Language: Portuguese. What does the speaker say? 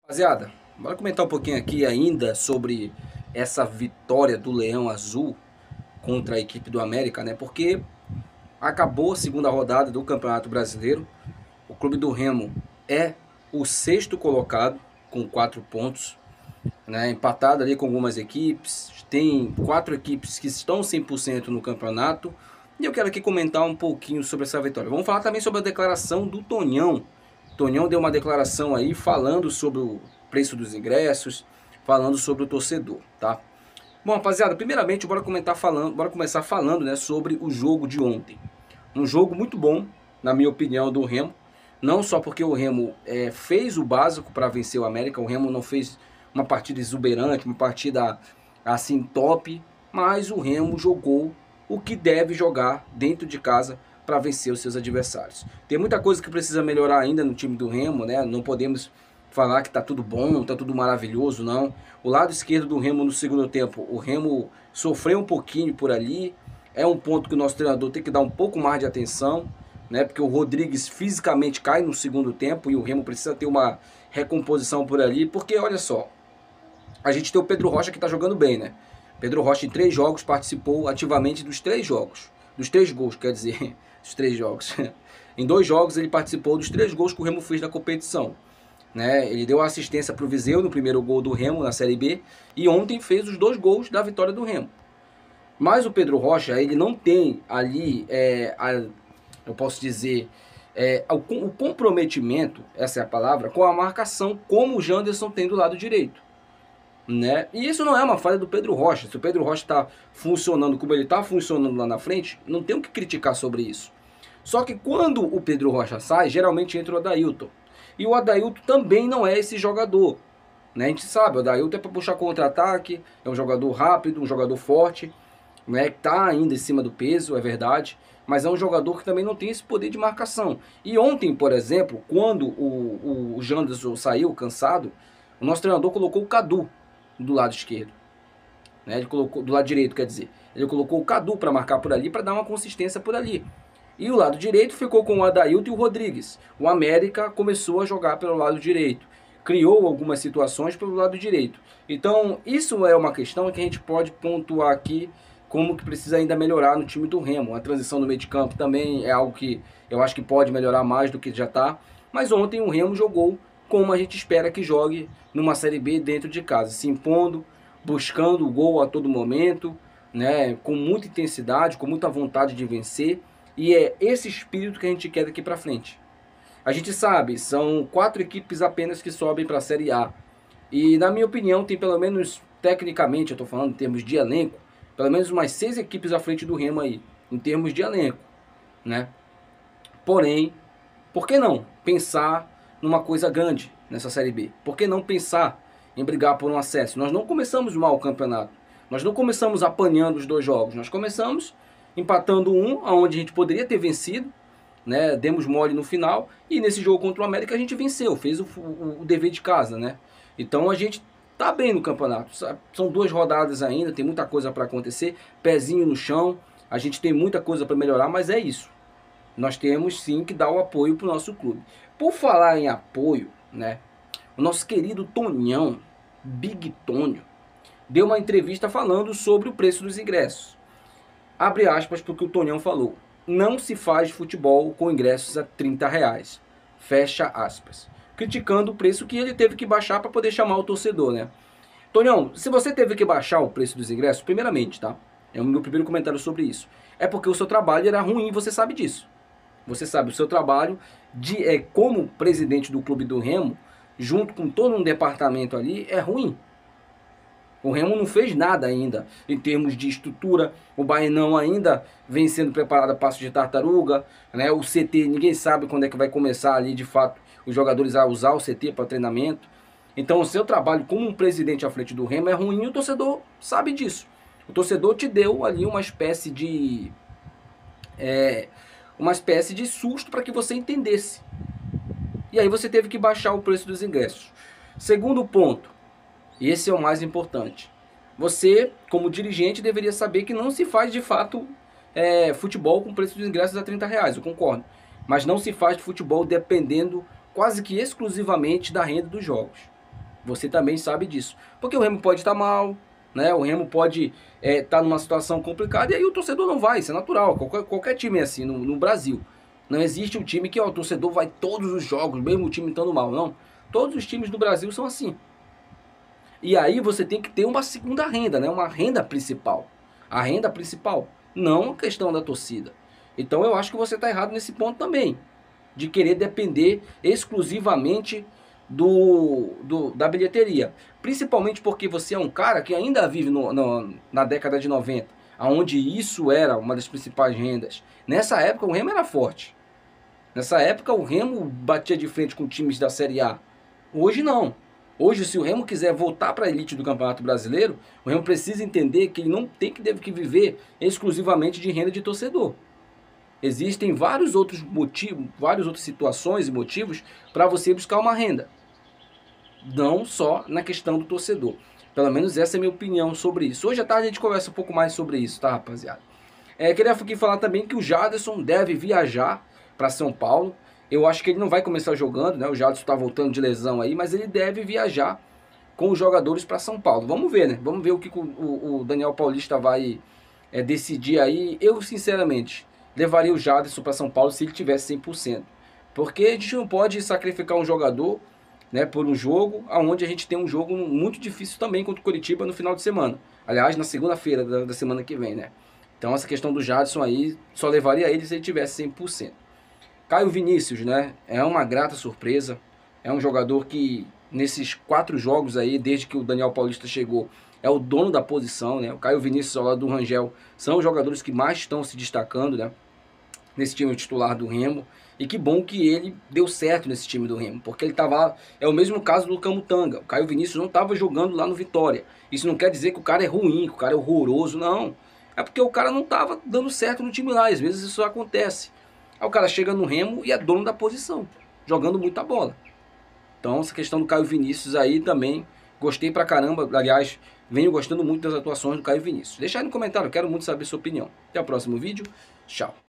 Rapaziada, bora comentar um pouquinho aqui ainda sobre essa vitória do Leão Azul contra a equipe do América, né? Porque acabou a segunda rodada do Campeonato Brasileiro. O Clube do Remo é o sexto colocado com 4 pontos, né? Empatado ali com algumas equipes. Tem 4 equipes que estão 100% no campeonato. E eu quero aqui comentar um pouquinho sobre essa vitória. Vamos falar também sobre a declaração do Tonhão. Tonhão deu uma declaração aí falando sobre o preço dos ingressos, falando sobre o torcedor, tá? Bom, rapaziada, primeiramente bora começar falando, né, sobre o jogo de ontem. Um jogo muito bom, na minha opinião, do Remo. Não só porque o Remo fez o básico para vencer o América, o Remo não fez uma partida exuberante, uma partida assim top, mas o Remo jogou o que deve jogar dentro de casa para vencer os seus adversários. Tem muita coisa que precisa melhorar ainda no time do Remo, né? Não podemos falar que tá tudo bom, tá tudo maravilhoso, não. O lado esquerdo do Remo no segundo tempo, o Remo sofreu um pouquinho por ali. É um ponto que o nosso treinador tem que dar um pouco mais de atenção, né? Porque o Rodrigues fisicamente cai no segundo tempo e o Remo precisa ter uma recomposição por ali, porque olha só, a gente tem o Pedro Rocha que tá jogando bem, né? Pedro Rocha em 3 jogos participou ativamente dos 3 jogos, dos 3 gols, quer dizer, dos 3 jogos. Em 2 jogos ele participou dos 3 gols que o Remo fez na competição. Né? Ele deu assistência para o Viseu no primeiro gol do Remo na Série B e ontem fez os 2 gols da vitória do Remo. Mas o Pedro Rocha, ele não tem ali, eu posso dizer, o comprometimento, essa é a palavra, com a marcação como o Janderson tem do lado direito. Né? E isso não é uma falha do Pedro Rocha. Se o Pedro Rocha está funcionando como ele está funcionando lá na frente, não tem o que criticar sobre isso. Só que quando o Pedro Rocha sai, geralmente entra o Adailton. E o Adailton também não é esse jogador. Né? A gente sabe, o Adailton é para puxar contra-ataque, é um jogador rápido, um jogador forte, né? Que está ainda em cima do peso, é verdade, mas é um jogador que também não tem esse poder de marcação. E ontem, por exemplo, quando o Janderson saiu cansado, o nosso treinador colocou o Cadu do lado esquerdo, né? Ele colocou do lado direito, quer dizer, ele colocou o Cadu para marcar por ali, para dar uma consistência por ali. E o lado direito ficou com o Adailton e o Rodrigues. O América começou a jogar pelo lado direito, criou algumas situações pelo lado direito. Então, isso é uma questão que a gente pode pontuar aqui como que precisa ainda melhorar no time do Remo. A transição no meio de campo também é algo que eu acho que pode melhorar mais do que já está. Mas ontem o Remo jogou como a gente espera que jogue numa Série B dentro de casa, se impondo, buscando o gol a todo momento, né, com muita intensidade, com muita vontade de vencer, e é esse espírito que a gente quer daqui para frente. A gente sabe, são 4 equipes apenas que sobem para a Série A, e na minha opinião tem pelo menos, tecnicamente eu estou falando em termos de elenco, pelo menos umas 6 equipes à frente do Remo aí, em termos de elenco, né? Porém, por que não pensar numa coisa grande nessa Série B? Por que não pensar em brigar por um acesso? Nós não começamos mal o campeonato. Nós não começamos apanhando os 2 jogos. Nós começamos empatando um, onde a gente poderia ter vencido, né? Demos mole no final. E nesse jogo contra o América a gente venceu, fez o dever de casa, né? Então a gente tá bem no campeonato. Sabe? São 2 rodadas ainda, tem muita coisa para acontecer. Pezinho no chão, a gente tem muita coisa para melhorar, mas é isso. Nós temos sim que dar o apoio para o nosso clube. Por falar em apoio, né? O nosso querido Tonhão, Big Tonho, deu uma entrevista falando sobre o preço dos ingressos. Abre aspas para o que o Tonhão falou. Não se faz futebol com ingressos a R$ 30. Fecha aspas. Criticando o preço que ele teve que baixar para poder chamar o torcedor, né? Tonhão, se você teve que baixar o preço dos ingressos, primeiramente, tá? É o meu primeiro comentário sobre isso. É porque o seu trabalho era ruim, você sabe disso. Você sabe, o seu trabalho como presidente do clube do Remo, junto com todo um departamento ali, é ruim. O Remo não fez nada ainda em termos de estrutura. O Baenão ainda vem sendo preparado a passo de tartaruga, né? O CT, ninguém sabe quando é que vai começar ali, de fato, os jogadores a usar o CT para treinamento. Então o seu trabalho como um presidente à frente do Remo é ruim e o torcedor sabe disso. O torcedor te deu ali uma espécie de susto para que você entendesse. E aí você teve que baixar o preço dos ingressos. Segundo ponto, e esse é o mais importante, você, como dirigente, deveria saber que não se faz de fato futebol com preço dos ingressos a R$ 30, eu concordo. Mas não se faz de futebol dependendo quase que exclusivamente da renda dos jogos. Você também sabe disso. Porque o Remo pode estar mal, né? O Remo pode estar numa situação complicada e aí o torcedor não vai, isso é natural. Qualquer time é assim no Brasil. Não existe um time que o torcedor vai todos os jogos, mesmo o time estando mal, não. Todos os times do Brasil são assim. E aí você tem que ter uma segunda renda, né? Uma renda principal. A renda principal, não a questão da torcida. Então eu acho que você está errado nesse ponto também, de querer depender exclusivamente da bilheteria. Principalmente porque você é um cara que ainda vive na década de 90, onde isso era uma das principais rendas. Nessa época o Remo era forte. Nessa época o Remo batia de frente com times da Série A. Hoje não. Hoje, se o Remo quiser voltar para a elite do Campeonato Brasileiro, o Remo precisa entender que ele não deve que viver exclusivamente de renda de torcedor. Existem vários outros motivos, várias outras situações e motivos para você buscar uma renda. Não só na questão do torcedor. Pelo menos essa é a minha opinião sobre isso. Hoje à tarde a gente conversa um pouco mais sobre isso, tá, rapaziada? Queria aqui falar também que o Jadson deve viajar para São Paulo. Eu acho que ele não vai começar jogando, né? O Jadson está voltando de lesão aí, mas ele deve viajar com os jogadores para São Paulo. Vamos ver, né? Vamos ver o que o Daniel Paulista vai decidir aí. Eu, sinceramente, levaria o Jadson para São Paulo se ele tivesse 100%. Porque a gente não pode sacrificar um jogador, né, por um jogo, onde a gente tem um jogo muito difícil também contra o Coritiba no final de semana. Aliás, na segunda-feira da semana que vem, né? Então essa questão do Jadson aí, só levaria ele se ele tivesse 100%. Caio Vinícius, né? É uma grata surpresa. É um jogador que, nesses 4 jogos aí, desde que o Daniel Paulista chegou, é o dono da posição, né? O Caio Vinícius ao lado do Rangel são os jogadores que mais estão se destacando, né? Nesse time titular do Remo. E que bom que ele deu certo nesse time do Remo, porque ele estava... É o mesmo caso do Camutanga. O Caio Vinícius não estava jogando lá no Vitória. Isso não quer dizer que o cara é ruim, que o cara é horroroso, não. É porque o cara não estava dando certo no time lá. Às vezes isso acontece. Aí o cara chega no Remo e é dono da posição, jogando muita bola. Então essa questão do Caio Vinícius aí também, gostei pra caramba. Aliás, venho gostando muito das atuações do Caio Vinícius. Deixa aí no comentário, quero muito saber sua opinião. Até o próximo vídeo, tchau.